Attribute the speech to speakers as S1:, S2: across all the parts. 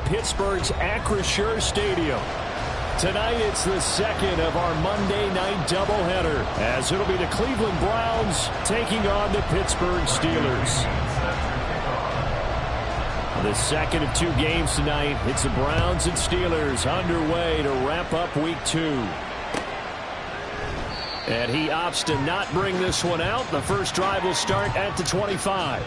S1: Pittsburgh's Acrisure Stadium. Tonight, it's the second of our Monday night doubleheader, as it'll be the Cleveland Browns taking on the Pittsburgh Steelers. The second of two games tonight. It's the Browns and Steelers underway to wrap up week 2. And he opts to not bring this one out. The first drive will start at the 25.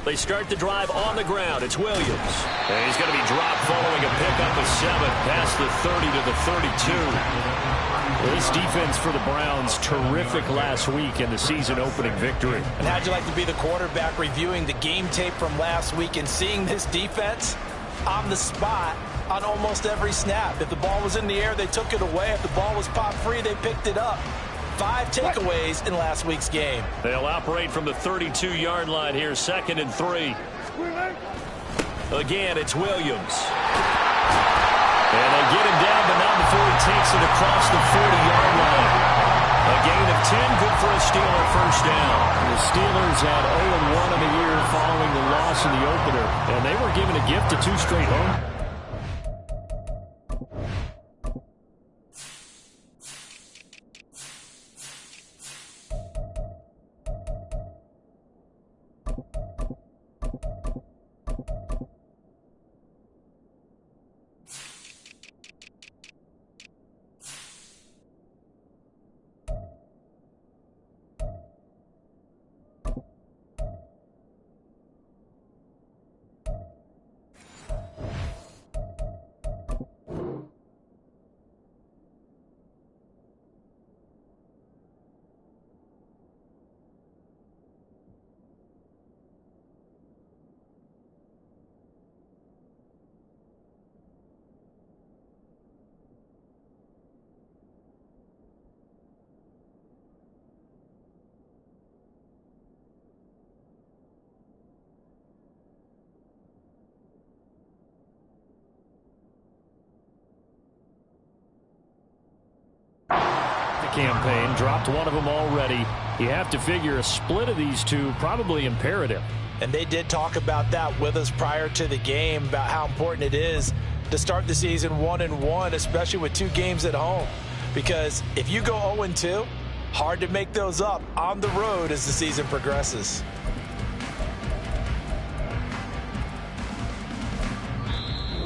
S1: They start the drive on the ground. It's Williams. And he's going to be dropped following a pickup of 7 past the 30 to the 32. This defense for the Browns, terrific last week in the season-opening victory.
S2: And how'd you like to be the quarterback reviewing the game tape from last week and seeing this defense on the spot on almost every snap? If the ball was in the air, they took it away. If the ball was popped free, they picked it up. 5 takeaways in last week's game.
S1: They'll operate from the 32-yard line here, 2nd and 3. Again, it's Williams. And they get him down, but not before he takes it across the 40-yard line. A gain of 10, good for a Steeler first down. The Steelers had 0-1 in the year following the loss in the opener, and they were given a gift of 2 straight home. Campaign dropped one of them already. You have to figure a split of these two probably imperative.
S2: And they did talk about that with us prior to the game, about how important it is to start the season 1-1, especially with 2 games at home. Because if you go 0-2, hard to make those up on the road as the season progresses.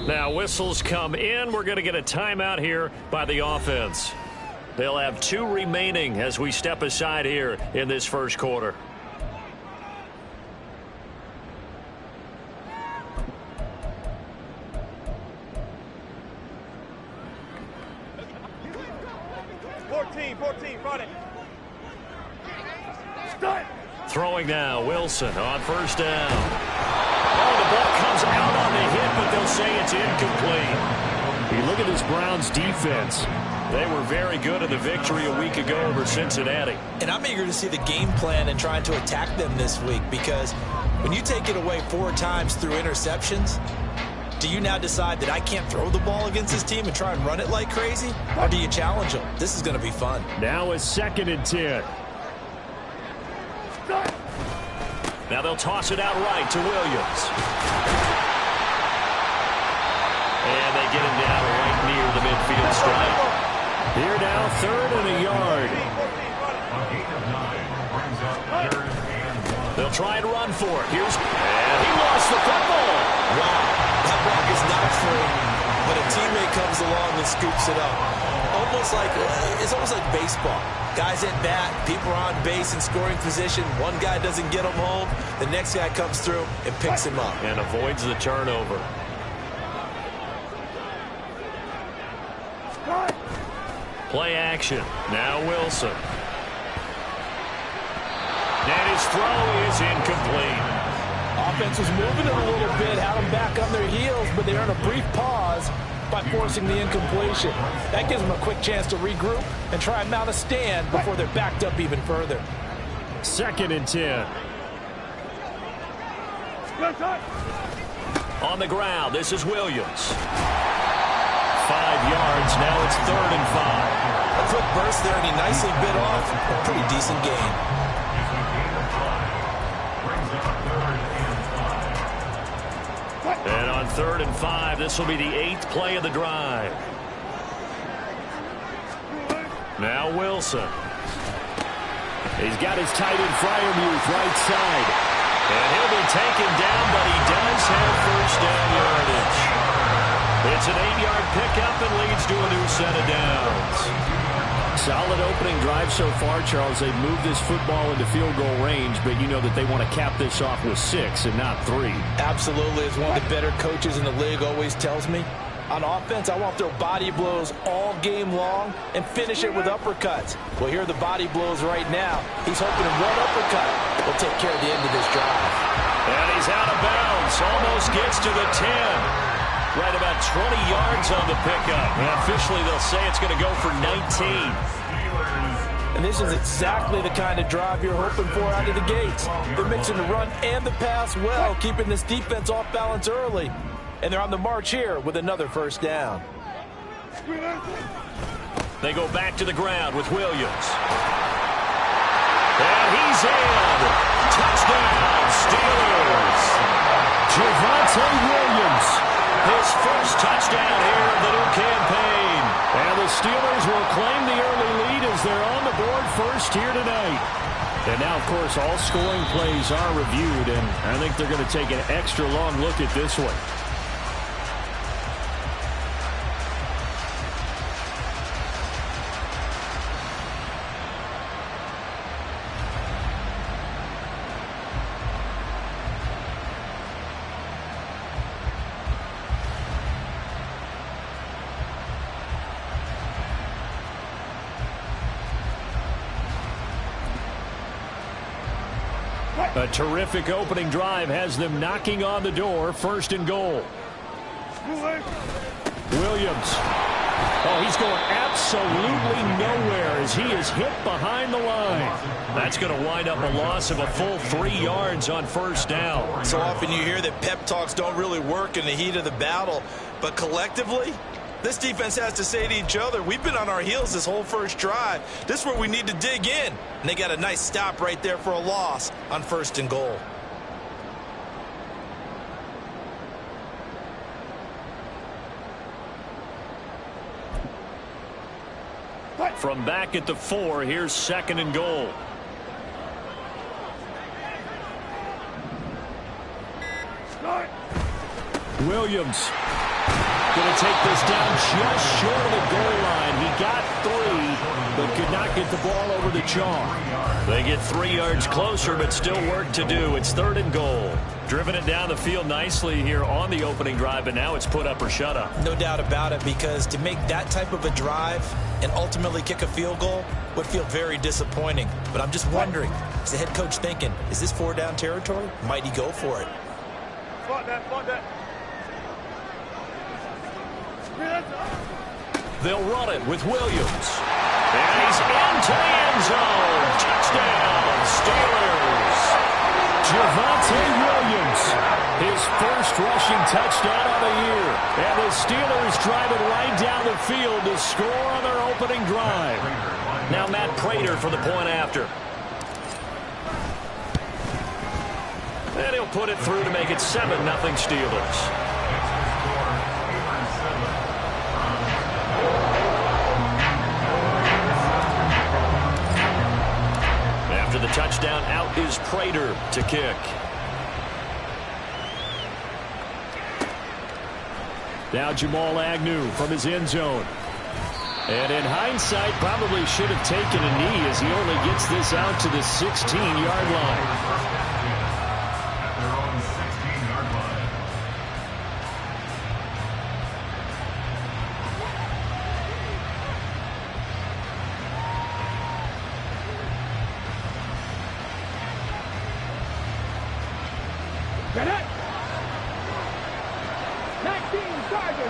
S1: Now whistles come in. We're going to get a timeout here by the offense. They'll have 2 remaining as we step aside here in this first quarter. Throwing now, Wilson on first down. Oh, the ball comes out on the hit, but they'll say it's incomplete. You look at this Browns defense. They were very good in the victory a week ago over Cincinnati.
S2: And I'm eager to see the game plan and trying to attack them this week, because when you take it away 4 times through interceptions, do you now decide that I can't throw the ball against this team and try and run it like crazy? Or do you challenge them? This is going to be fun.
S1: Now it's 2nd and 10. Now they'll toss it out right to Williams. And they get him down right near the midfield stripe. Here now, 3rd and a yard. They'll try and run for it. And he lost the football.
S2: Wow, that block is not free, but a teammate comes along and scoops it up. It's almost like baseball. Guys at bat, people are on base in scoring position. One guy doesn't get him home. The next guy comes through and picks him up.
S1: And avoids the turnover. Play action. Now Wilson. And his throw is incomplete.
S2: defense was moving it a little bit, had them back on their heels, but they earned a brief pause by forcing the incompletion. That gives them a quick chance to regroup and try and mount a stand before they're backed up even further.
S1: 2nd and 10. On the ground, this is Williams. 5 yards, now it's 3rd and 5.
S2: A quick burst there, and he nicely bit off a pretty decent gain.
S1: And on 3rd and 5, this will be the 8th play of the drive. Now Wilson. He's got his tight end Freiermuth right side. And he'll be taken down, but he does have first down yardage. It's an 8-yard pickup and leads to a new set of downs. Solid opening drive so far, Charles. They've moved this football into field goal range, but you know that they want to cap this off with 6 and not 3.
S2: Absolutely. As one of the better coaches in the league always tells me, on offense, I want to throw body blows all game long and finish it with uppercuts. Well, here are the body blows right now. He's hoping one uppercut will take care of the end of this drive.
S1: And he's out of bounds. Almost gets to the 10. Right about 20 yards on the pickup. And officially, they'll say it's going to go for 19.
S2: And this is exactly the kind of drive you're hoping for out of the gates. They're mixing the run and the pass well, keeping this defense off balance early. And they're on the march here with another first down.
S1: They go back to the ground with Williams. And he's in. Touchdown, Steelers. Javonte Williams. His first touchdown here of the new campaign. And the Steelers will claim the early lead as they're on the board first here tonight. And now, of course, all scoring plays are reviewed, and I think they're going to take an extra long look at this one. A terrific opening drive has them knocking on the door. 1st and goal. Williams. Oh, he's going absolutely nowhere as he is hit behind the line. That's going to wind up a loss of a full 3 yards on first down.
S2: So often you hear that pep talks don't really work in the heat of the battle, but collectively, this defense has to say to each other, we've been on our heels this whole first drive. This is where we need to dig in. And they got a nice stop right there for a loss on 1st and goal.
S1: From back at the 4, here's 2nd and goal. Williams going to take this down just short of the goal line. He got 3, but could not get the ball over the chalk. They get 3 yards closer, but still work to do. It's 3rd and goal. Driven it down the field nicely here on the opening drive, but now it's put up or shut up.
S2: No doubt about it, because to make that type of a drive and ultimately kick a field goal would feel very disappointing. But I'm just wondering, is the head coach thinking, is this 4-down territory? Might he go for it?
S3: Spot that.
S1: They'll run it with Williams. And he's into the end zone. Touchdown, Steelers. Javonte Williams, his first rushing touchdown of the year. And the Steelers drive it right down the field to score on their opening drive. Now Matt Prater for the point after. And he'll put it through to make it 7-0 Steelers. After the touchdown, out is Prater to kick. Now Jamal Agnew from his end zone. And in hindsight, probably should have taken a knee as he only gets this out to the 16-yard line.
S3: Get it? 19 Tiger.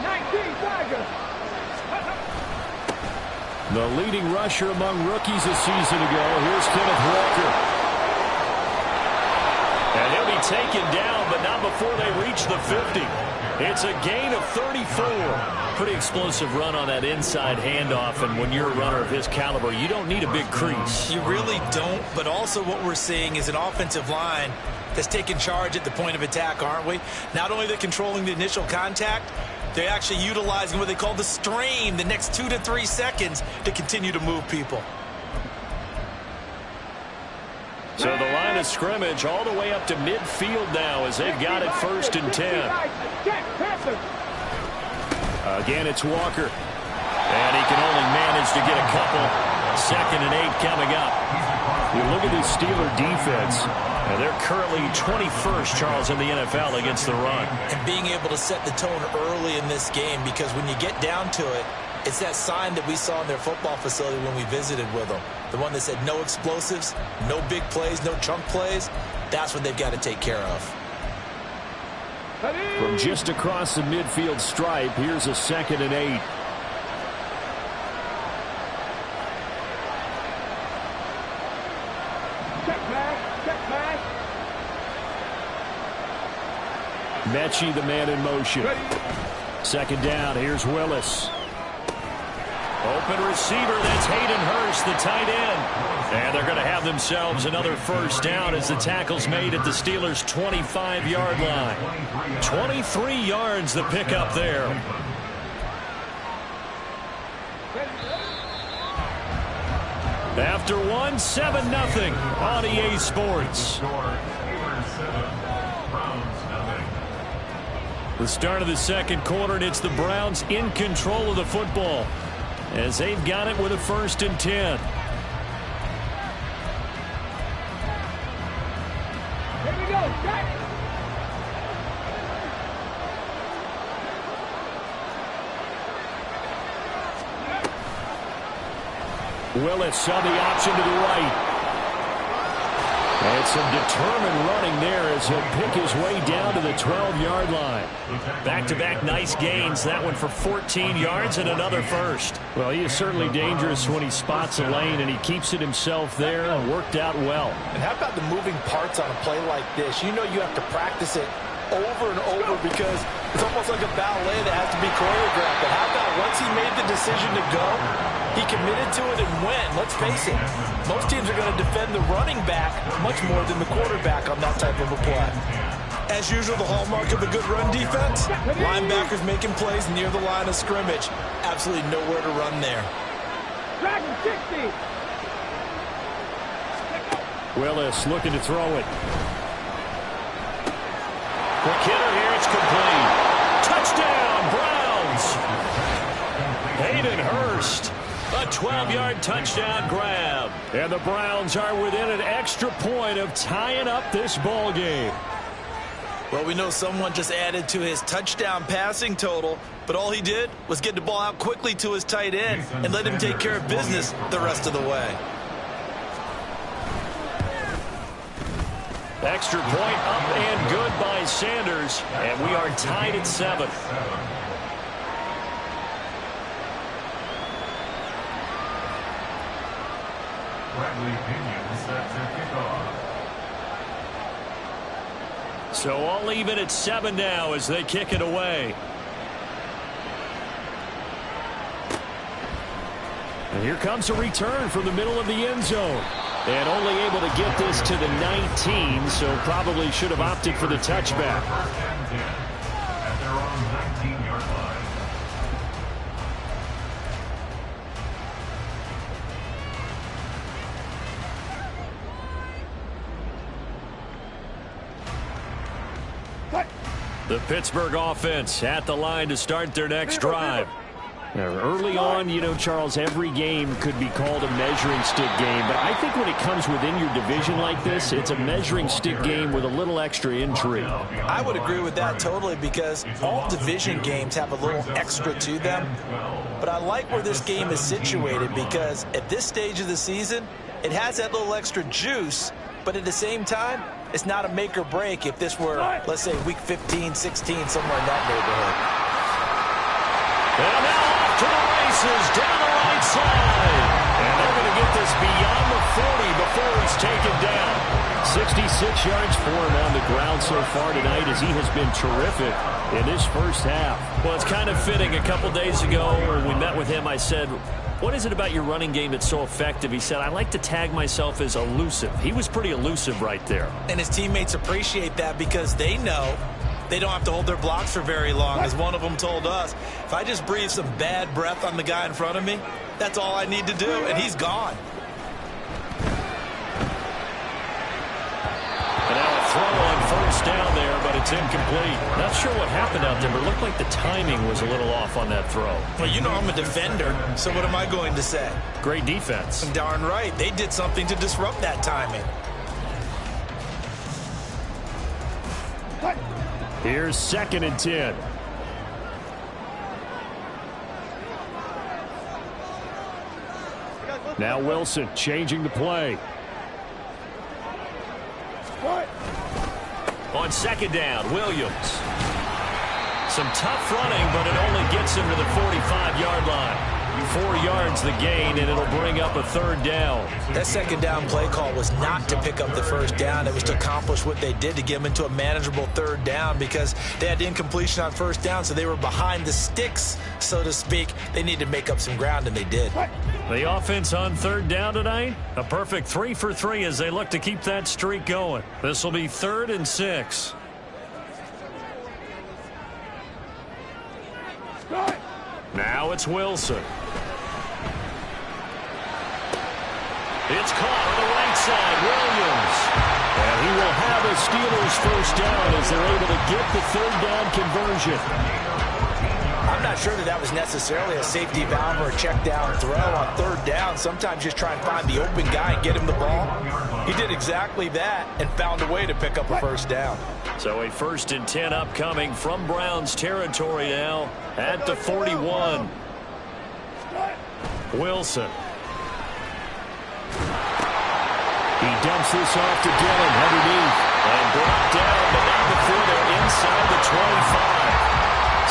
S1: The leading rusher among rookies a season ago. Here's Kenneth Walker. And he'll be taken down, but not before they reach the 50. It's a gain of 34. Pretty explosive run on that inside handoff, and when you're a runner of his caliber, you don't need a big crease.
S2: You really don't, but also what we're seeing is an offensive line that's taking charge at the point of attack, aren't we? Not only are they controlling the initial contact, they're actually utilizing what they call the strain the next 2 to 3 seconds to continue to move people.
S1: So the line of scrimmage all the way up to midfield now as they've got it 1st and 10. Again, it's Walker. And he can only manage to get a couple. 2nd and 8 coming up. You look at this Steeler defense, and they're currently 21st, Charles, in the NFL against the run.
S2: And being able to set the tone early in this game, because when you get down to it, it's that sign that we saw in their football facility when we visited with them. The one that said no explosives, no big plays, no chunk plays. That's what they've got to take care of.
S1: From just across the midfield stripe, here's a 2nd and 8.
S3: Check back.
S1: Mechie, the man in motion. 2nd down, here's Willis. Open receiver, that's Hayden Hurst, the tight end. And they're going to have themselves another 1st down as the tackle's made at the Steelers' 25-yard line. 23 yards the pickup there. After one, 7-0 on EA Sports. The start of the 2nd quarter, and it's the Browns in control of the football as they've got it with a 1st and 10.
S3: Here we go. Jack.
S1: Willis on the option to the right. And some determined running there as he'll pick his way down to the 12-yard line. Back-to-back nice gains. That one for 14 yards and another 1st. Well, he is certainly dangerous when he spots a lane, and he keeps it himself there and worked out well.
S4: And how about the moving parts on a play like this? You know you have to practice it over and over because it's almost like a ballet that has to be choreographed. But how about once he made the decision to go, he committed to it and went. Let's face it, most teams are going to defend the running back much more than the quarterback on that type of a play.
S2: As usual, the hallmark of a good run defense, linebackers making plays near the line of scrimmage. Absolutely nowhere to run there.
S3: Dragon 60.
S1: Willis looking to throw it. Quick hitter here, it's complete. Touchdown, Browns! Hayden Hurst, a 12-yard touchdown grab. And the Browns are within an extra point of tying up this ball game.
S2: Well, we know someone just added to his touchdown passing total, but all he did was get the ball out quickly to his tight end and let him take care of business the rest of the way.
S1: Extra point up and good by Sanders, and we are tied at 7. So all even at 7 now as they kick it away. And here comes a return from the middle of the end zone. And only able to get this to the 19, so probably should have opted for the touchback.
S5: At their own 19-yard line.
S1: The Pittsburgh offense at the line to start their next drive. Now, early on, you know, Charles, every game could be called a measuring stick game. But I think when it comes within your division like this, it's a measuring stick game with a little extra intrigue.
S2: I would agree with that totally because all division games have a little extra to them. But I like where this game is situated because at this stage of the season, it has that little extra juice. But at the same time, It's not a make or break if this were, let's say, week 15, 16, somewhere in that neighborhood.
S1: And now off to the races down the right side. And they're going to get this beyond the 40 before he's taken down. 66 yards for him on the ground so far tonight as he has been terrific in this first half.
S2: Well, it's kind of fitting. A couple days ago when we met with him, I said, what is it about your running game that's so effective? He said, I like to tag myself as elusive. He was pretty elusive right there. And his teammates appreciate that because they know they don't have to hold their blocks for very long. As one of them told us, if I just breathe some bad breath on the guy in front of me, that's all I need to do, and he's gone.
S1: And now a throw on first down there, but it's incomplete.
S2: Not sure what happened out there, but it looked like the timing was a little off on that throw. Well, you know I'm a defender, so what am I going to say?
S1: Great defense.
S2: Darn right. They did something to disrupt that timing.
S1: Here's 2nd and 10. Now Wilson changing the play.
S2: On 2nd down, Williams. Some tough running, but it only gets him to the 45-yard line.
S1: 4 yards the gain, and it'll bring up a 3rd down.
S2: That 2nd down play call was not to pick up the 1st down. It was to accomplish what they did to get them into a manageable 3rd down because they had incompletion on 1st down, so they were behind the sticks, so to speak. They needed to make up some ground, and they did.
S1: The offense on 3rd down tonight, a perfect 3 for 3 as they look to keep that streak going. This will be 3rd and 6. Now it's Wilson. It's caught on the right side, Williams. And he will have a Steelers 1st down as they're able to get the 3rd down conversion.
S2: I'm not sure that was necessarily a safety valve or a check down throw on 3rd down. Sometimes just try and find the open guy and get him the ball. He did exactly that and found a way to pick up a 1st down.
S1: So a 1st and 10 upcoming from Browns territory now at the 41. Wilson. He dumps this off to Dillon underneath. And brought down, but not before they're inside the 25.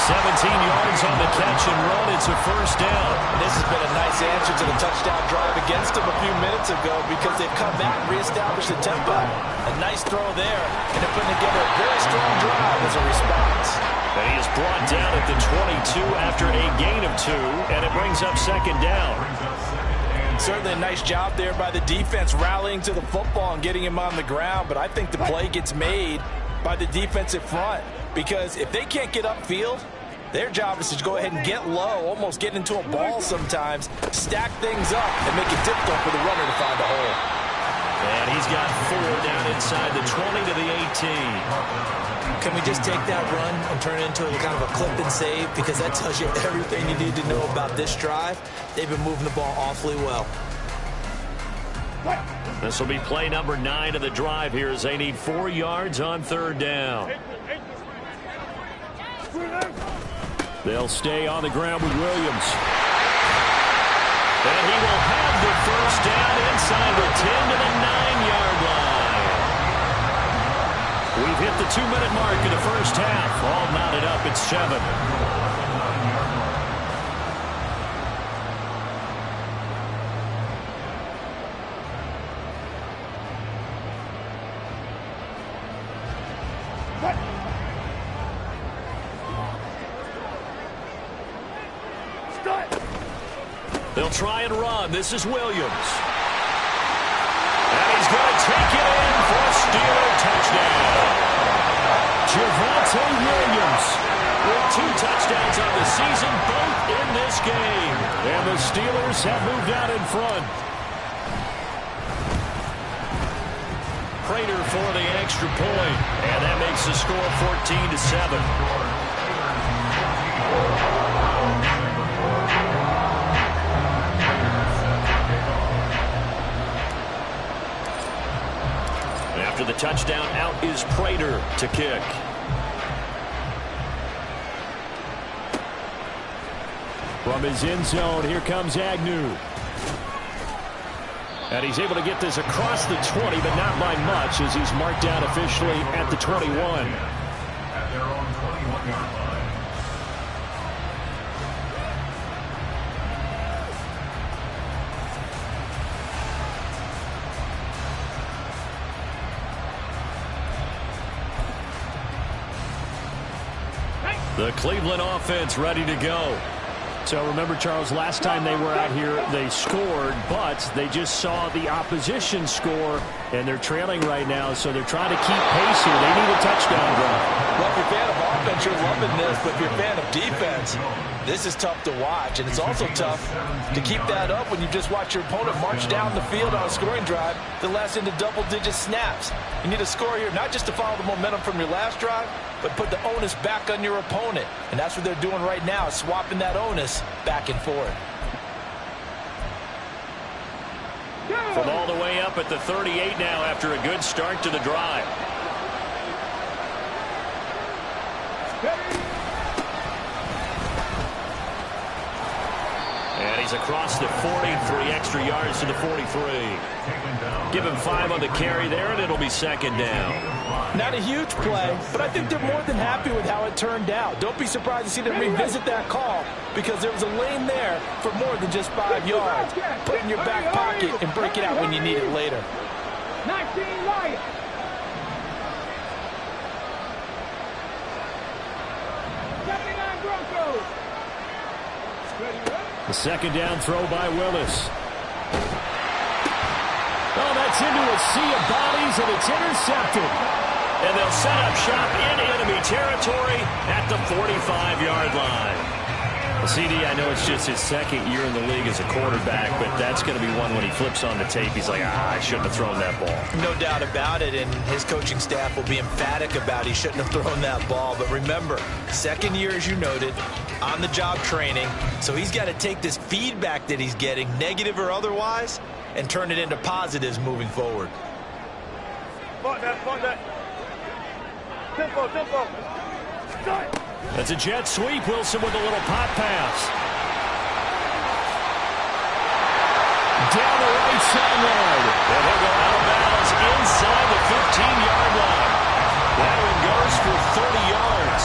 S1: 17 yards on the catch and run. It's a 1st down.
S2: This has been a nice answer to the touchdown drive against them a few minutes ago because they've come back and reestablished the tempo. A nice throw there, and they're putting together a very strong drive as a response.
S1: And he is brought down at the 22 after a gain of 2, and it brings up 2nd down.
S2: Certainly a nice job there by the defense rallying to the football and getting him on the ground, but I think the play gets made by the defensive front because if they can't get upfield, their job is to go ahead and get low, almost get into a ball sometimes, stack things up, and make it difficult for the runner to find a hole.
S1: And he's got 4 down inside the 20 to the 18.
S2: Can we just take that run and turn it into a kind of a clip and save? Because that tells you everything you need to know about this drive. They've been moving the ball awfully well.
S1: This will be play number 9 of the drive here as they need 4 yards on 3rd down. They'll stay on the ground with Williams. And he will have the 1st down inside the 10 to the 9-yard line. We've hit the 2-minute mark in the first half. All knotted up at 7. They'll try and run. This is Williams. And he's going to take it in for a Steeler touchdown. Javonte Williams with 2 touchdowns on the season, both in this game. And the Steelers have moved out in front. Prater for the extra point. And that makes the score 14-7. After the touchdown, out is Prater to kick. From his end zone, here comes Agnew. And he's able to get this across the 20, but not by much, as he's marked down officially at the 21.
S5: At their own 21-yard line.
S1: The Cleveland offense ready to go.
S6: So remember, Charles, last time they were out here, they scored, but they just saw the opposition score, and they're trailing right now, so they're trying to keep pace here. They need a touchdown drive.
S4: Well, if you're a fan of offense, you're loving this, but if you're a fan of defense, this is tough to watch, and it's also tough to keep that up when you just watch your opponent march down the field on a scoring drive that lasts into double-digit snaps. You need a score here, not just to follow the momentum from your last drive, but put the onus back on your opponent. And that's what they're doing right now, swapping that onus back and forth.
S1: From all the way up at the 38 now after a good start to the drive. And he's across the 40, 3 extra yards to the 43. Give him 5 on the carry there, and it'll be second down.
S4: Not a huge play, but I think they're more than happy with how it turned out. Don't be surprised to see them revisit that call, because there was a lane there for more than just 5 yards. Put it in your back pocket and break it out when you need it later.
S3: 19 Lions. Broncos.
S1: The second down throw by Willis. Oh, that's into a sea of bodies, and it's intercepted. And they'll set up shop in enemy territory at the 45-yard line. CD, I know it's just his second year in the league as a quarterback, but that's going to be one when he flips on the tape. He's like, I shouldn't have thrown that ball.
S2: No doubt about it, and his coaching staff will be emphatic about he shouldn't have thrown that ball. But remember, second year, as you noted, on-the-job training, so he's got to take this feedback that he's getting, negative or otherwise, and turn it into positives moving forward.
S3: Tempo.
S1: That's a jet sweep. Wilson with a little pop pass. Down the right sideline. And he'll go out of bounds inside the 15-yard line. That one goes for 30 yards.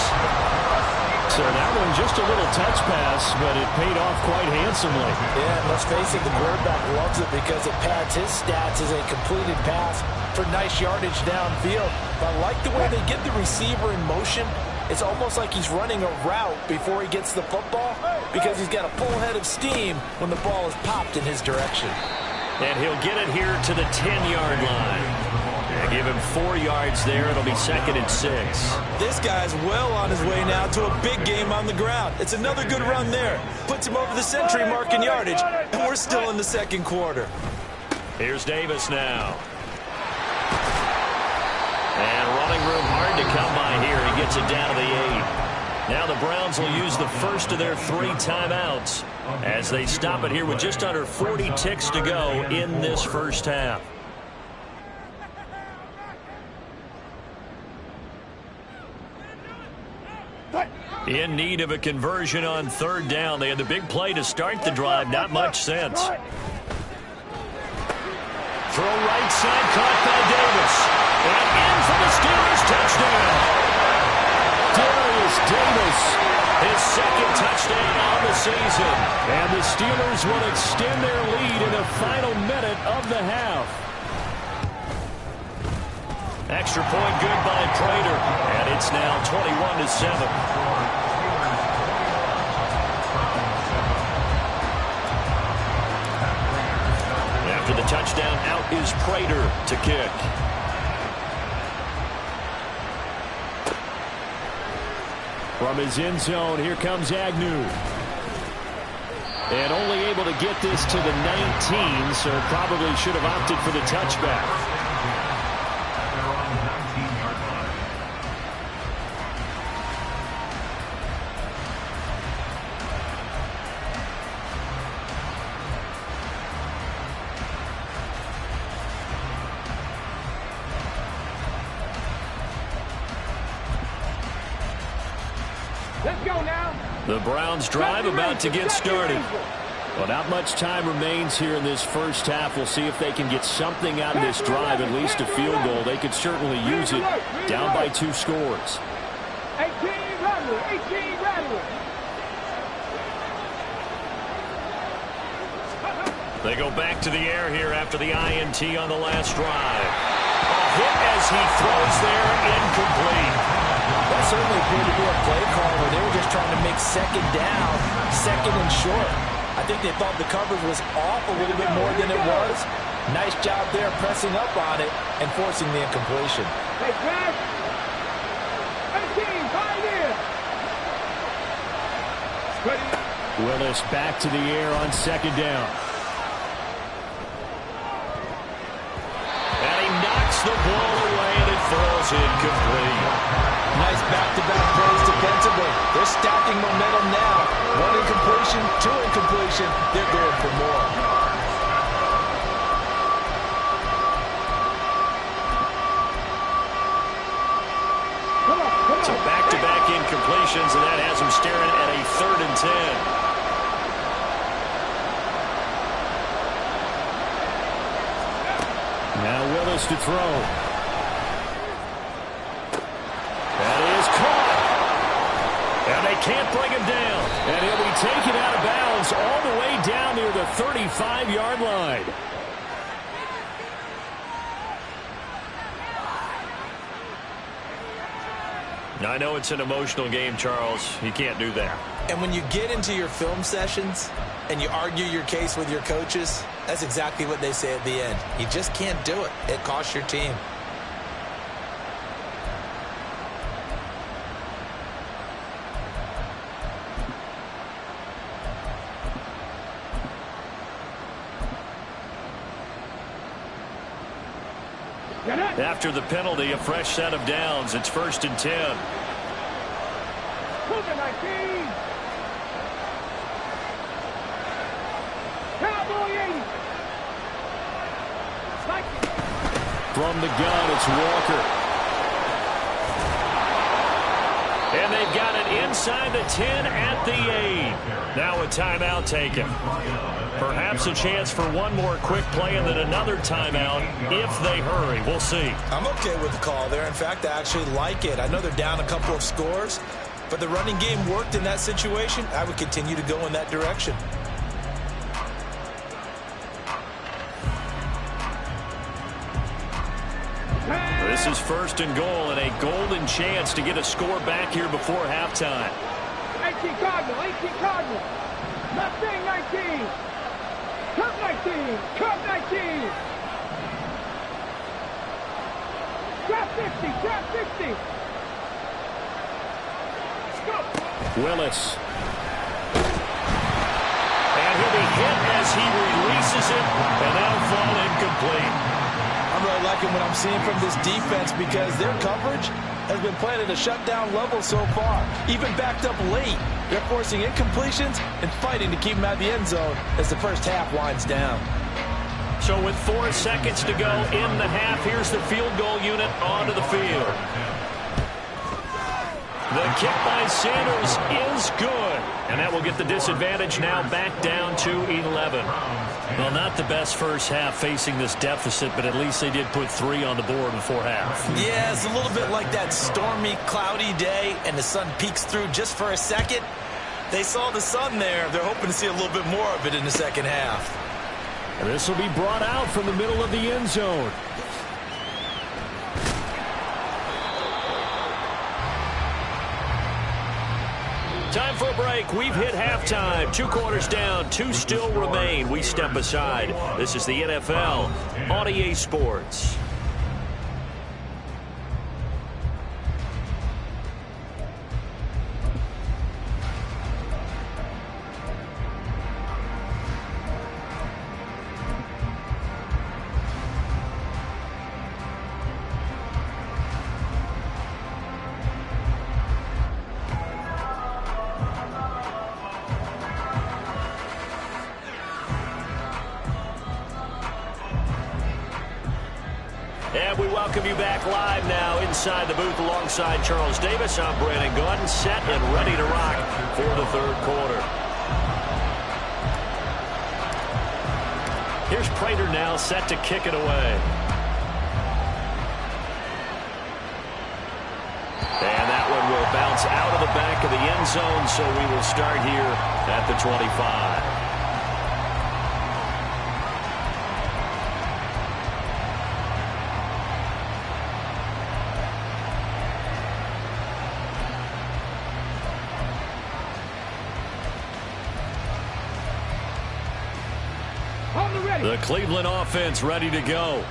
S1: So that one just a little touch pass, but it paid off quite handsomely.
S4: Yeah, and let's face it, the quarterback loves it because it pads his stats as a completed pass for nice yardage downfield. But I like the way they get the receiver in motion. It's almost like he's running a route before he gets the football because he's got a full head of steam when the ball is popped in his direction.
S1: And he'll get it here to the 10-yard line. And give him 4 yards there. It'll be second and 6.
S2: This guy's well on his way now to a big game on the ground. It's another good run there. Puts him over the century mark in yardage, and we're still in the second quarter.
S1: Here's Davis now. And running room hard to come by here. He gets it down to the 8. Now the Browns will use the first of their 3 timeouts as they stop it here with just under 40 ticks to go in this first half. In need of a conversion on third down. They had the big play to start the drive. Not much sense. Throw right side, caught by Davis. And in for the Steelers, touchdown. Darius Davis, his second touchdown on the season. And the Steelers will extend their lead in the final minute of the half. Extra point good by Prater. And it's now 21-7. After the touchdown, out is Prater to kick. From his end zone, here comes Agnew. And only able to get this to the 19, so probably should have opted for the touchback.
S3: Let's go now.
S1: The Browns drive about to get started.
S6: Well, not much time remains here in this first half. We'll see if they can get something out of this drive, at least a field goal. They could certainly use it, down by 2 scores.
S3: 18 Rattler, 18 Rattler.
S1: They go back to the air here after the INT on the last drive. A hit as he throws there, incomplete.
S4: That certainly appeared to be a play call where they were just trying to make second down, second and short. I think they thought the coverage was off a little bit more than it was. Nice job there pressing up on it and forcing the incompletion.
S3: Hey, Brad. 18, pioneer.
S6: Willis back to the air on second down.
S1: And he knocks the ball away, and it falls incomplete.
S4: Nice back-to-back plays defensively. They're stacking momentum now. 1 incompletion, 2 incompletion. They're going for more.
S1: So back-to-back incompletions, and that has him staring at a 3rd and 10.
S6: Now Willis to throw. That is caught. And they can't bring him down. And he'll be taken out of bounds all the way down near the 35-yard line.
S1: I know it's an emotional game, Charles. You can't do that.
S2: And when you get into your film sessions and you argue your case with your coaches, that's exactly what they say at the end. You just can't do it. It costs your team.
S1: After the penalty, a fresh set of downs. It's 1st and 10.
S3: Cowboy 80.
S6: From the gun, it's Walker.
S1: And they've got it inside the 10 at the 8. Now a timeout taken. Perhaps a chance for one more quick play and then another timeout if they hurry. We'll see.
S2: I'm okay with the call there. In fact, I actually like it. I know they're down a couple of scores, but the running game worked in that situation. I would continue to go in that direction.
S1: This is 1st and goal and a golden chance to get a score back here before halftime.
S3: 18 Cardinal, 18 Cardinal. Mustang 19. Cup 19. Cup 19. Trap 50. Trap 50. Let's go.
S6: Willis.
S1: And he'll be hit as he releases it, and that'll fall incomplete.
S2: I'm really liking what I'm seeing from this defense because their coverage has been playing at a shutdown level so far. Even backed up late, they're forcing incompletions and fighting to keep them out of the end zone as the first half winds down.
S1: So with 4 seconds to go in the half, here's the field goal unit onto the field. The kick by Sanders is good. And that will get the disadvantage now back down to 11. Well, not the best first half facing this deficit, but at least they did put 3 on the board before half.
S2: Yeah, it's a little bit like that stormy, cloudy day, and the sun peeks through just for a second. They saw the sun there. They're hoping to see a little bit more of it in the second half.
S6: And this will be brought out from the middle of the end zone.
S1: Time for a break. We've hit halftime. 2 quarters down. 2 still remain. We step aside. This is the NFL on EA Sports. And we welcome you back live now inside the booth alongside Charles Davis. I'm Brandon Gaudin, set and ready to rock for the third quarter.
S6: Prater now set to kick it away. And that one will bounce out of the back of the end zone, so we will start here at the 25. The Cleveland offense ready to go.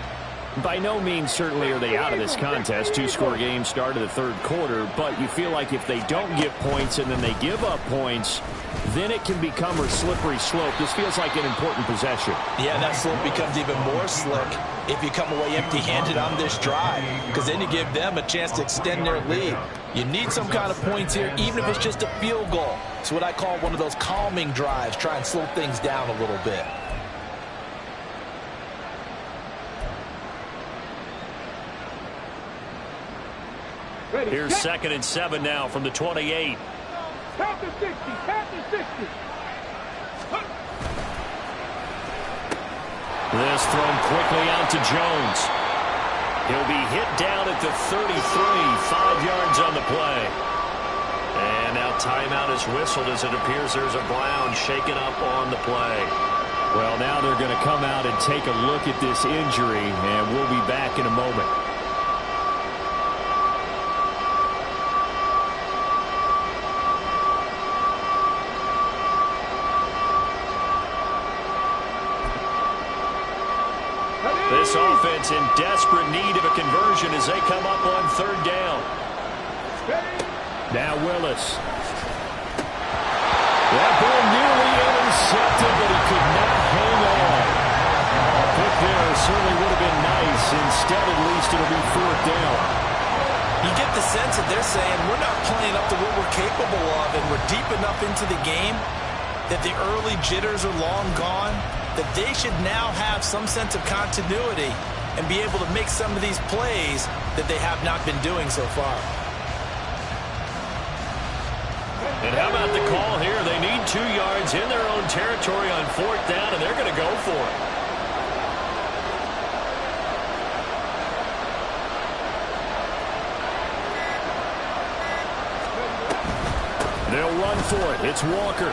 S6: By no means certainly are they out of this contest. Two-score game start of the third quarter, but you feel like if they don't get points and then they give up points, then it can become a slippery slope. This feels like an important possession.
S2: Yeah, that slope becomes even more slick if you come away empty-handed on this drive, because then you give them a chance to extend their lead. You need some kind of points here, even if it's just a field goal. It's what I call one of those calming drives. Try and slow things down a little bit.
S6: Here's 2nd and 7 now from the 28.
S3: Count to 60. Count to 60.
S6: This thrown quickly out to Jones. He'll be hit down at the 33, 5 yards on the play. And now timeout is whistled as it appears there's a Brown shaken up on the play. Well, now they're going to come out and take a look at this injury, and we'll be back in a moment. This offense in desperate need of a conversion as they come up on 3rd down. Now Willis. That ball nearly intercepted, but he could not hang on. Pick there certainly would have been nice. Instead, at least, it'll be 4th down.
S2: You get the sense that they're saying we're not playing up to what we're capable of, and we're deep enough into the game that the early jitters are long gone, that they should now have some sense of continuity and be able to make some of these plays that they have not been doing so far.
S6: And how about the call here? They need 2 yards in their own territory on 4th down, and they're going to go for it. They'll run for it. It's Walker.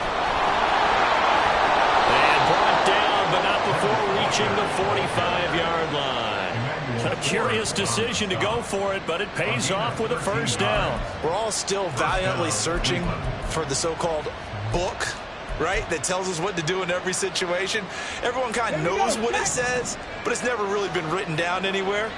S6: And brought down, but not before reaching the 45-yard line. A curious decision to go for it, but it pays off with a 1st down.
S2: We're all still valiantly searching for the so-called book, right, that tells us what to do in every situation. Everyone kind of knows what it says, but it's never really been written down anywhere.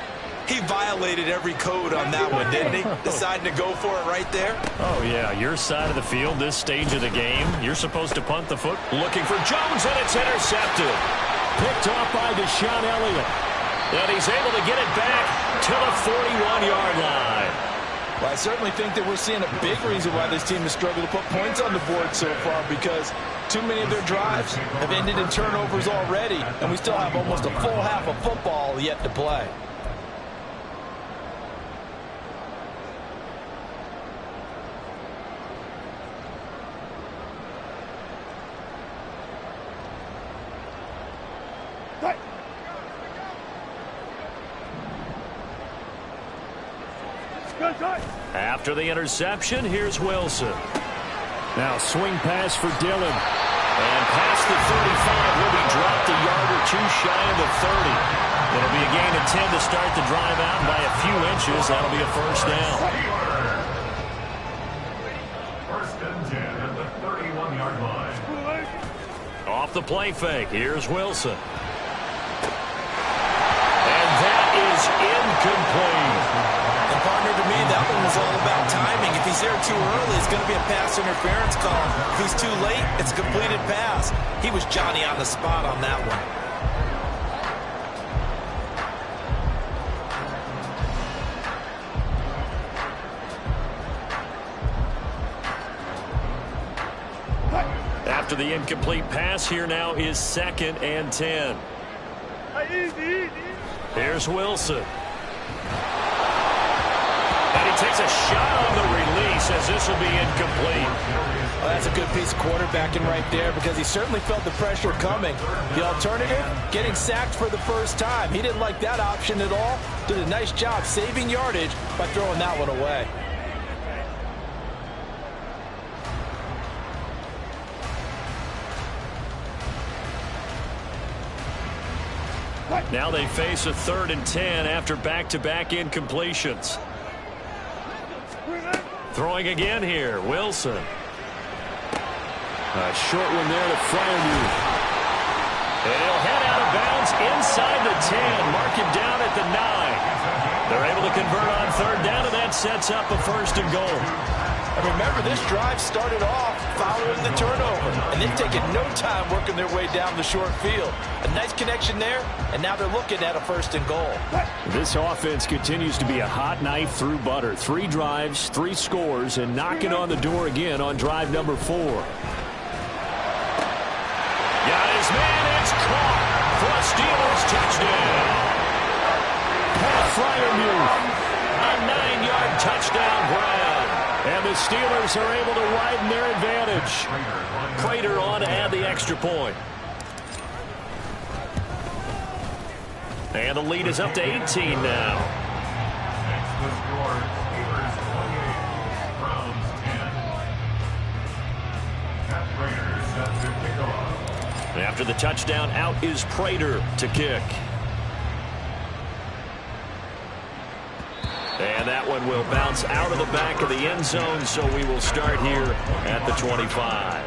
S2: He violated every code on that one, didn't he? Deciding to go for it right there.
S6: Oh, yeah, your side of the field, this stage of the game, you're supposed to punt the foot. Looking for Jones, and it's intercepted. Picked off by Deshaun Elliott. And he's able to get it back to the 41-yard line.
S2: Well, I certainly think that we're seeing a big reason why this team has struggled to put points on the board so far, because too many of their drives have ended in turnovers already, and we still have almost a full half of football yet to play.
S6: After the interception, here's Wilson. Now swing pass for Dillon. And past the 35, will be dropped a yard or 2 shy of the 30. It'll be a gain of 10 to start the drive out by a few inches. That'll be a 1st down.
S5: 1st and 10 at the 31-yard line.
S6: Off the play fake, here's Wilson. And that is incomplete.
S2: And partner, to me, that one was all about timing. If he's there too early, it's going to be a pass interference call. If he's too late, it's a completed pass. He was Johnny on the spot on that one.
S6: After the incomplete pass, here now is 2nd and 10. Here's Wilson. And he takes a shot on the release as this this will be incomplete.
S4: Well, that's a good piece of quarterbacking right there because he certainly felt the pressure coming. The alternative, getting sacked for the first time. He didn't like that option at all. Did a nice job saving yardage by throwing that one away.
S6: Now they face a 3rd and 10 after back-to-back incompletions. Throwing again here, Wilson. A short one there to Freiermuth. And he'll head out of bounds inside the 10. Mark him down at the 9. They're able to convert on 3rd down, and that sets up a 1st and goal.
S4: And remember, this drive started off following the turnover, and they've taken no time working their way down the short field. A nice connection there, and now they're looking at a 1st and goal.
S6: This offense continues to be a hot knife through butter. 3 drives, 3 scores, and knocking on the door again on drive number 4. Got his man, it's caught for a Steelers touchdown. Pat Freiermuth, a 9-yard touchdown grab. And the Steelers are able to widen their advantage. Prater on to add the extra point. And the lead is up to 18 now.
S5: Next the score, Steelers 28, Browns 10. Pat Prater set to kick off.
S6: After the touchdown, out is Prater to kick. And that one will bounce out of the back of the end zone, so we will start here at the 25.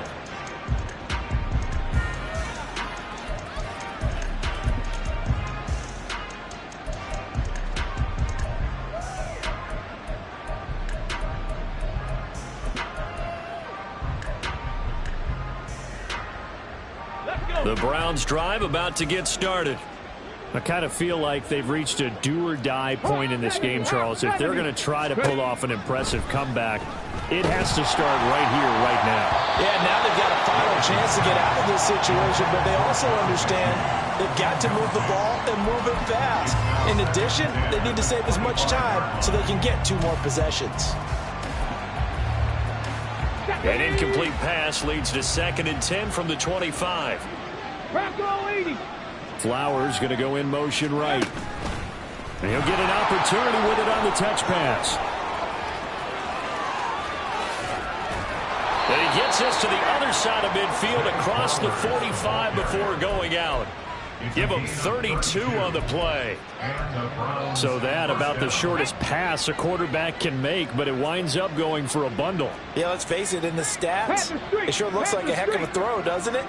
S6: The Browns drive about to get started. I kind of feel like they've reached a do-or-die point in this game, Charles. If they're going to try to pull off an impressive comeback, it has to start right here, right now.
S4: Yeah, now they've got a final chance to get out of this situation, but they also understand they've got to move the ball and move it fast. In addition, they need to save as much time so they can get 2 more possessions.
S6: An incomplete pass leads to 2nd and 10 from the 25. Flowers going to go in motion right. And he'll get an opportunity with it on the touch pass. And he gets us to the other side of midfield across the 45 before going out. Give him 32 on the play. So that about the shortest pass a quarterback can make, but it winds up going for a bundle.
S4: Yeah, let's face it, in the stats, it sure looks like a heck of a throw, doesn't it?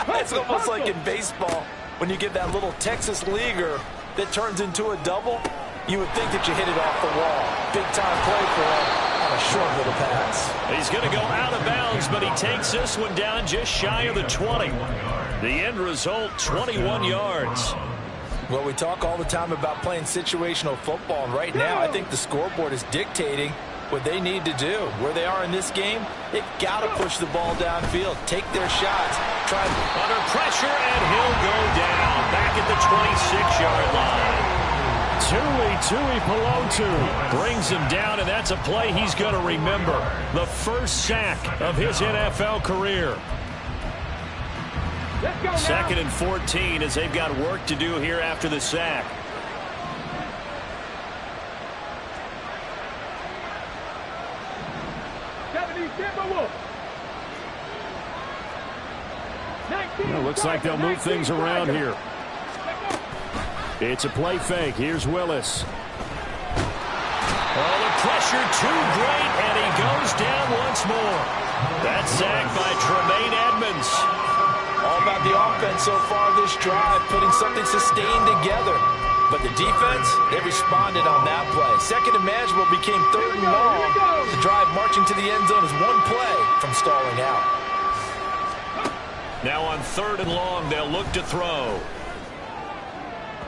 S4: It's almost like in baseball. When you get that little Texas leaguer that turns into a double, you would think that you hit it off the wall. Big-time play for him on a short little pass.
S6: He's going to go out of bounds, but he takes this one down just shy of the 20. The end result, 21 yards.
S4: Well, we talk all the time about playing situational football, and right now I think the scoreboard is dictating what they need to do. Where they are in this game, they've got to push the ball downfield, take their shots, try
S6: under pressure, and he'll go down back at the 26-yard line. Tuipulotu brings him down, and that's a play he's going to remember. The first sack of his NFL career. 2nd and 14 as they've got work to do here after the sack. Well, looks like they'll move things around here. It's a play fake. Here's Willis. Oh, the pressure too great, and he goes down once more. That's sacked by Tremaine Edmonds.
S4: All about the offense so far this drive, putting something sustained together. But the defense, they responded on that play. 2nd and manageable became 3rd and long. The drive marching to the end zone is one play from stalling out.
S6: Now on 3rd and long, they'll look to throw.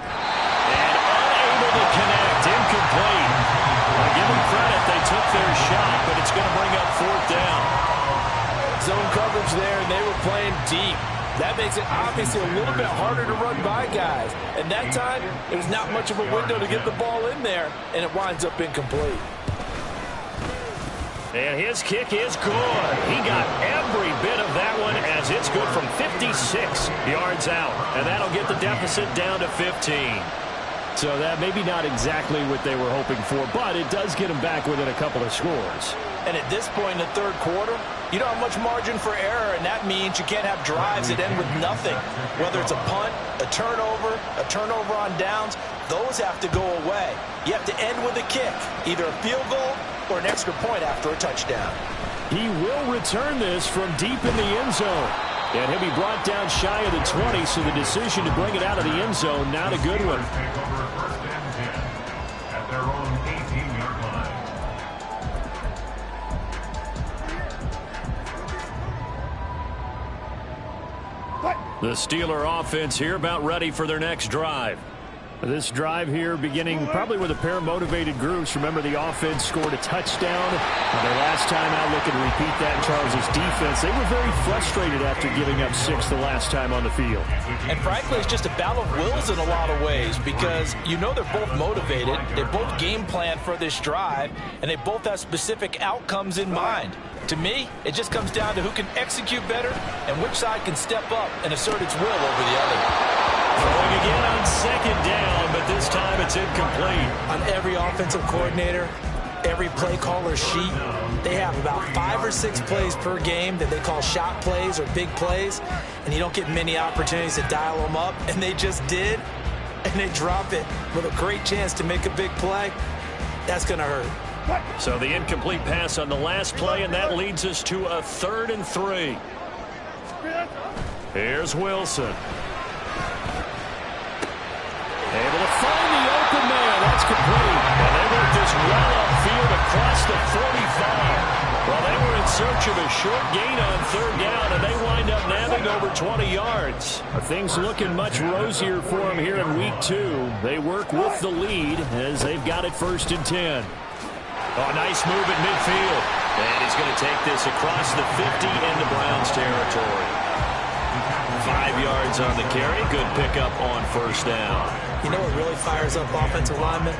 S6: And unable to connect, incomplete. I'll give them credit, they took their shot, but it's going to bring up 4th down.
S4: Zone coverage there, and they were playing deep. That makes it obviously a little bit harder to run by guys. And that time, it was not much of a window to get the ball in there, and it winds up incomplete.
S1: And his kick is good. He got every bit of that one as it's good from 56 yards out. And that'll get the deficit down to 15.
S6: So that maybe not exactly what they were hoping for, but it does get them back within a couple of scores.
S4: And at this point in the third quarter, you don't have much margin for error, and that means you can't have drives that end with nothing. Whether it's a punt, a turnover on downs, those have to go away. You have to end with a kick, either a field goal or an extra point after a touchdown.
S6: He will return this from deep in the end zone. And he'll be brought down shy of the 20, so the decision to bring it out of the end zone, not a good one.
S5: Take over first and 10 at their own 18-yard line.
S1: The Steeler offense here about ready for their next drive.
S6: This drive here beginning probably with a pair of motivated groups. Remember, the offense scored a touchdown. Their last time out, looking to repeat that in Charles' defense. They were very frustrated after giving up 6 the last time on the field.
S4: And frankly, it's just a battle of wills in a lot of ways because you know they're both motivated. They both game plan for this drive, and they both have specific outcomes in mind. To me, it just comes down to who can execute better and which side can step up and assert its will over the other.
S1: Throwing again on second down, but this time it's incomplete.
S2: On every offensive coordinator, every play caller sheet, they have about 5 or 6 plays per game that they call shot plays or big plays, and you don't get many opportunities to dial them up, and they just did, and they drop it with a great chance to make a big play. That's going to hurt.
S1: So the incomplete pass on the last play, and that leads us to a 3rd and 3. Here's Wilson. Able to find the open man. That's complete. And they work this well upfield across the 45. Well, they were in search of a short gain on 3rd down, and they wind up nabbing over 20 yards.
S6: Things looking much rosier for them here in week 2. They work with the lead as they've got it 1st and 10.
S1: Oh, nice move at midfield. And he's going to take this across the 50 into Browns territory. 5 yards on the carry. Good pickup on 1st down.
S2: You know what really fires up offensive linemen?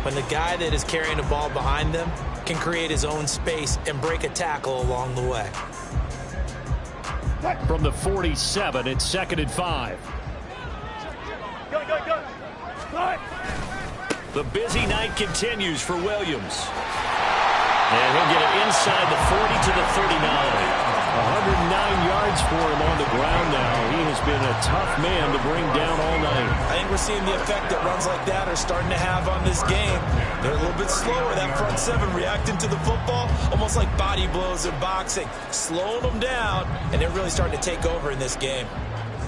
S2: When the guy that is carrying the ball behind them can create his own space and break a tackle along the way.
S6: From the 47, it's 2nd and 5.
S1: The busy night continues for Williams. And he'll get it inside the 40 to the 39.
S6: 109 yards for him on the ground now. He has been a tough man to bring down all night.
S2: I think we're seeing the effect that runs like that are starting to have on this game. They're a little bit slower, that front 7 reacting to the football, almost like body blows in boxing, slowing them down, and they're really starting to take over in this game.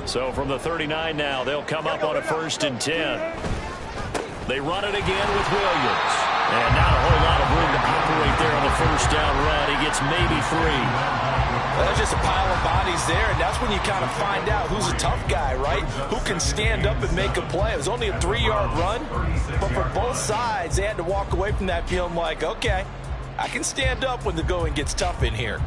S1: So from the 39 now, they'll come up on a 1st and 10. They run it again with Williams. And not a whole lot of room to operate there on the 1st down run. He gets maybe 3.
S2: Well, there's just a pile of bodies there, and that's when you kind of find out who's a tough guy, right? Who can stand up and make a play. It was only a 3-yard run, but for both sides, they had to walk away from that feeling like, okay, I can stand up when the going gets tough in here.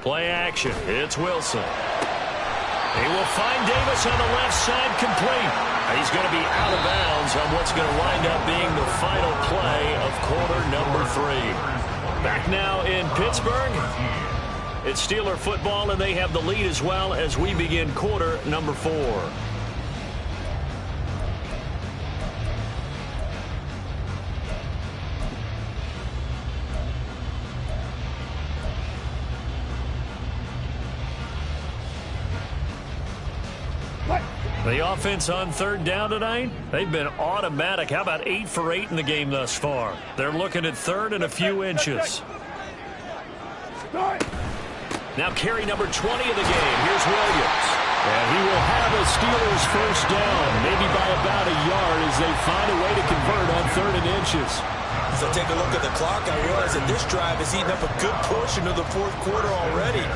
S1: Play action. It's Wilson. He will find Davis on the left side complete. He's going to be out of bounds on what's going to wind up being the final play of quarter number 3. Back now in Pittsburgh. It's Steeler football, and they have the lead as well as we begin quarter number 4. The offense on 3rd down tonight, they've been automatic. How about 8 for 8 in the game thus far? They're looking at 3rd and a few inches. Now carry number 20 of the game. Here's Williams.
S6: And he will have a Steelers 1st down, maybe by about a yard as they find a way to convert on 3rd and inches.
S2: As I take a look at the clock, I realize that this drive has eaten up a good portion of the 4th quarter already.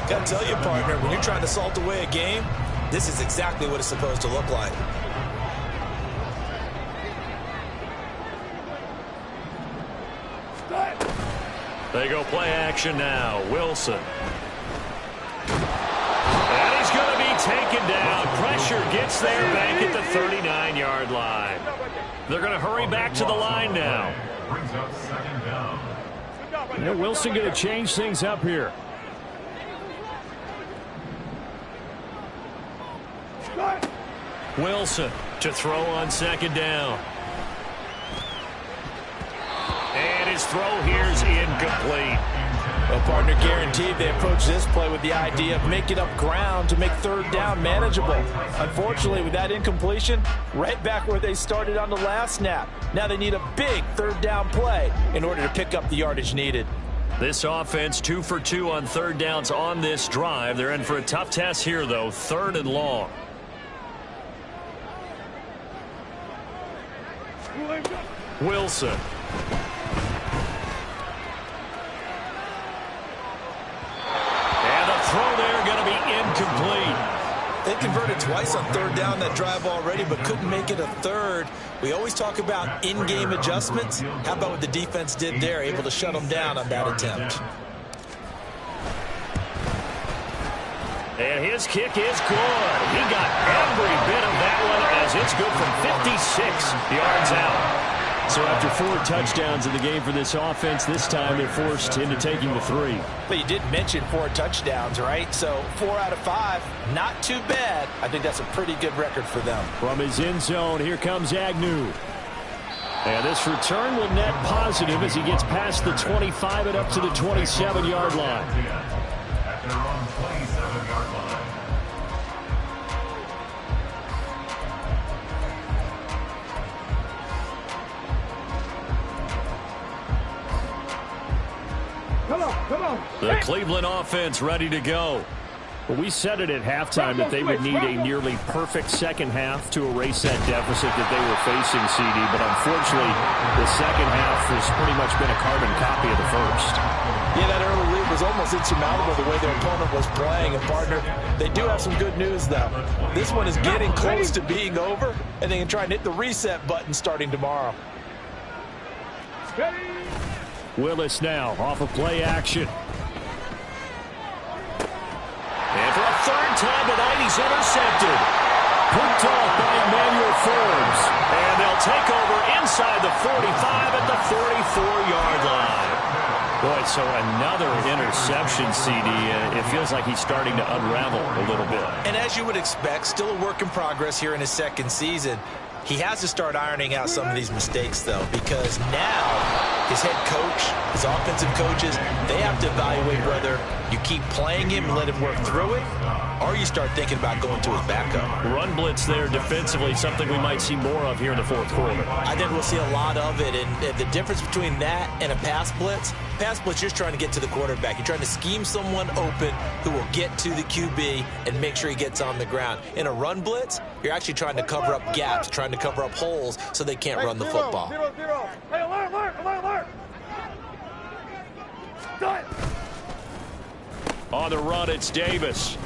S2: Got to tell you, partner, when you're trying to salt away a game, this is exactly what it's supposed to look like.
S1: They go play action now. Wilson. Gets there back at the 39-yard line. They're going to hurry back to the line now.
S5: Brings up second down.
S6: Yeah, Wilson going to change things up here.
S1: Wilson to throw on second down. And his throw here is incomplete.
S4: Well, partner, guaranteed they approach this play with the idea of making up ground to make third down manageable. Unfortunately, with that incompletion, right back where they started on the last snap. Now they need a big third down play in order to pick up the yardage needed.
S1: This offense 2 for 2 on third downs on this drive. They're in for a tough test here, though. 3rd and long. Wilson. And the throw there going to be incomplete.
S2: They converted twice on third down that drive already, but couldn't make it a third. We always talk about in-game adjustments. How about what the defense did there, able to shut them down on that attempt?
S1: And his kick is good. He got every bit of that one as it's good from 56 yards out. So after 4 touchdowns in the game for this offense, this time they're forced into taking the 3.
S4: But you did mention 4 touchdowns, right? So 4 out of 5, not too bad. I think that's a pretty good record for them.
S6: From his end zone, here comes Agnew. And this return will net positive as he gets past the 25 and up to the 27-yard line.
S5: At their own 27-yard line.
S3: Come on.
S1: The Cleveland offense ready to go.
S6: Well, we said it at halftime that they would need a nearly perfect second half to erase that deficit that they were facing, CD. But unfortunately, the second half has pretty much been a carbon copy of the first.
S4: Yeah, that early lead was almost insurmountable the way their opponent was playing. And, partner, they do have some good news, though. This one is getting close to being over, and they can try and hit the reset button starting tomorrow.
S6: Willis now off of play action.
S1: And for a third time tonight, he's intercepted. Picked off by Emmanuel Forbes. And they'll take over inside the 45 at the 44-yard line. Boy, so another interception, CD. It feels like he's starting to unravel a little bit.
S2: And as you would expect, still a work in progress here in his second season. He has to start ironing out some of these mistakes, though, because now his head coach, his offensive coaches, they have to evaluate whether you keep playing him and let him work through it, or you start thinking about going to his backup.
S1: Run blitz there defensively, something we might see more of here in the fourth quarter.
S2: I think we'll see a lot of it, and the difference between that and a pass blitz, you're just trying to get to the quarterback. You're trying to scheme someone open who will get to the QB and make sure he gets on the ground. In a run blitz, you're actually trying to cover up gaps, trying to cover up holes so they can't run the football.
S3: Hey, alert! Done.
S1: On the run, it's Davis.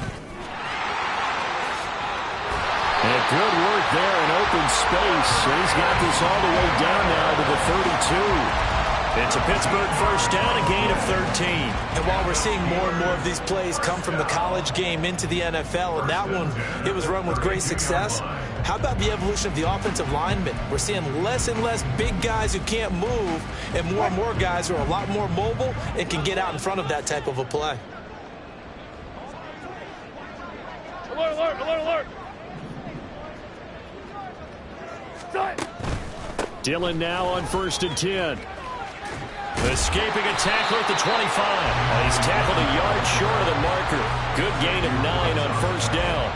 S1: And good work there in open space. He's got this all the way down now to the 32. It's a Pittsburgh first down, a gain of 13.
S2: And while we're seeing more and more of these plays come from the college game into the NFL, and that one, it was run with great success, how about the evolution of the offensive linemen? We're seeing less and less big guys who can't move and more guys who are a lot more mobile and can get out in front of that type of a play.
S3: Alert!
S6: Dillon now on 1st and 10.
S1: Escaping a tackle at the 25. He's tackled a yard short of the marker. Good gain of 9 on first down.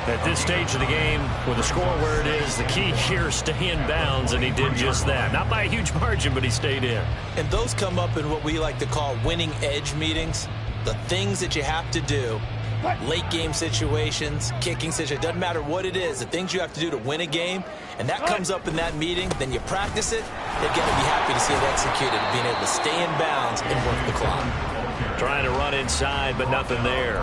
S1: At this stage of the game, with the score where it is, the key here is stay in bounds, and he did just that. Not by a huge margin, but he stayed in.
S2: And those come up in what we like to call winning edge meetings. The things that you have to do, late game situations, kicking situations, doesn't matter what it is, the things you have to do to win a game, and that comes up in that meeting, then you practice it, you're going to be happy to see it executed, being able to stay in bounds and work the clock.
S1: Trying to run inside, but nothing there.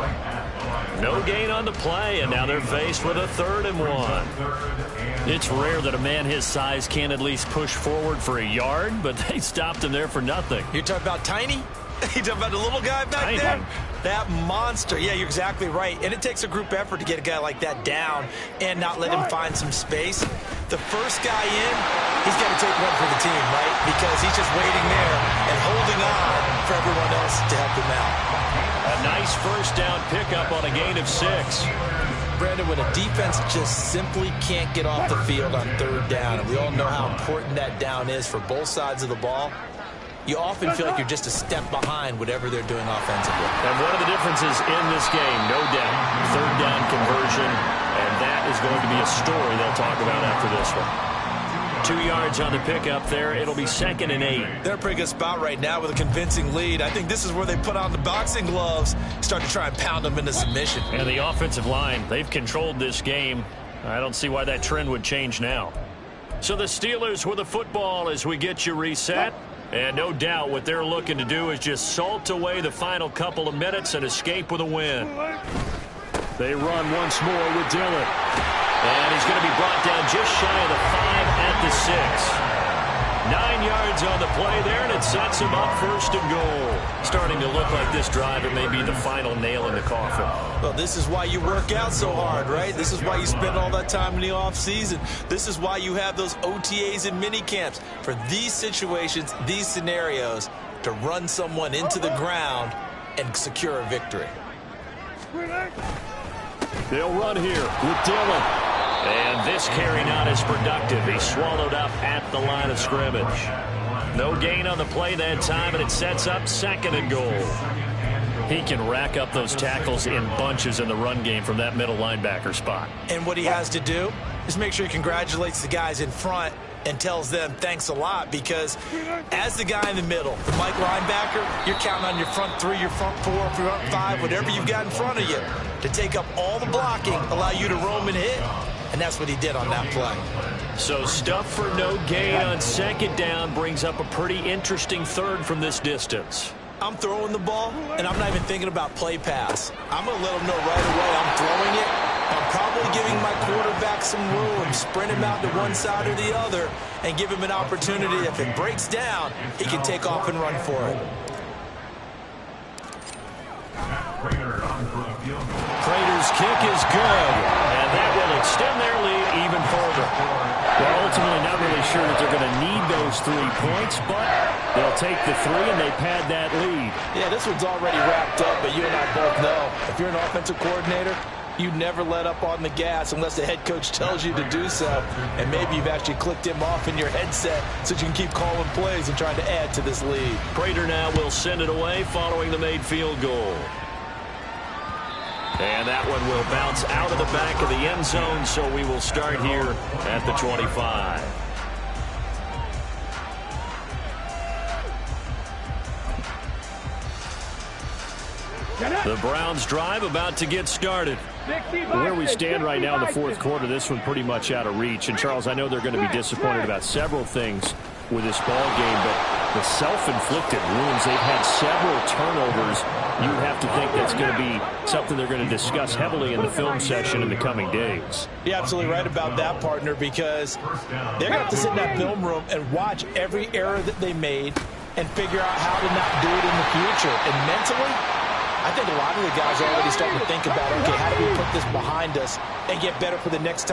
S1: No gain on the play, and now they're faced with a 3rd and 1. It's rare that a man his size can't at least push forward for a yard, but they stopped him there for nothing.
S2: You're talking about tiny? You talking about the little guy back there? That monster. Yeah, you're exactly right. And it takes a group effort to get a guy like that down and not let him find some space. The first guy in, he's got to take one for the team, right? Because he's just waiting there and holding on for everyone else to help him out.
S6: A nice first down pickup on a gain of 6.
S2: Brandon, when a defense just simply can't get off the field on third down, and we all know how important that down is for both sides of the ball, you often feel like you're just a step behind whatever they're doing offensively.
S6: And one of the differences in this game, no doubt, third down conversion, and that is going to be a story they'll talk about after this one. 2 yards on the pickup there. It'll be 2nd and 8.
S2: They're in a pretty good spot right now with a convincing lead. I think this is where they put on the boxing gloves, start to try and pound them into submission.
S6: And the offensive line, they've controlled this game. I don't see why that trend would change now. So the Steelers with the football as we get you reset. And no doubt what they're looking to do is just salt away the final couple of minutes and escape with a win. They run once more with Dillon. And he's going to be brought down just shy of the 5 at the 6. 9 yards on the play there, and it sets him up 1st and goal. Starting to look like this drive, it may be the final nail in the coffin.
S2: Well, this is why you work out so hard, right? This is why you spend all that time in the offseason. This is why you have those OTAs and mini camps. For these situations, these scenarios, to run someone into the ground and secure a victory.
S6: They'll run here with Dillon. And this carry not as productive. He's swallowed up at the line of scrimmage. No gain on the play that time, and it sets up 2nd and goal. He can rack up those tackles in bunches in the run game from that middle linebacker spot.
S2: And what he has to do is make sure he congratulates the guys in front and tells them thanks a lot, because as the guy in the middle, the Mike linebacker, you're counting on your front 3, your front 4, front 5, whatever you've got in front of you to take up all the blocking, allow you to roam and hit. And that's what he did on that play.
S6: So stuff for no gain on 2nd down brings up a pretty interesting 3rd from this distance.
S2: I'm throwing the ball, and I'm not even thinking about play pass. I'm going to let him know right away I'm throwing it. I'm probably giving my quarterback some room, sprint him out to one side or the other, and give him an opportunity. If it breaks down, he can take off and run for it.
S6: Prater's kick is good, and that will extend their lead even further. They're ultimately not really sure that they're going to need those 3 points, but they'll take the 3 and they pad that lead.
S2: Yeah, this one's already wrapped up, but you and I both know if you're an offensive coordinator, you never let up on the gas unless the head coach tells you to do so. And maybe you've actually clicked him off in your headset so you can keep calling plays and trying to add to this lead.
S6: Prater now will send it away following the made field goal. And that one will bounce out of the back of the end zone, so we will start here at the 25. The Browns drive about to get started. Where we stand right now in the 4th quarter, this one pretty much out of reach. And, Charles, I know they're going to be disappointed about several things with this ball game, but the self-inflicted wounds, they've had several turnovers. You have to think that's going to be something they're going to discuss heavily in the film session in the coming days.
S2: You're absolutely right about that, partner, because they're going to have to sit in that film room and watch every error that they made and figure out how to not do it in the future. And mentally, I think a lot of the guys are already starting to think about, okay, how do we put this behind us and get better for the next time?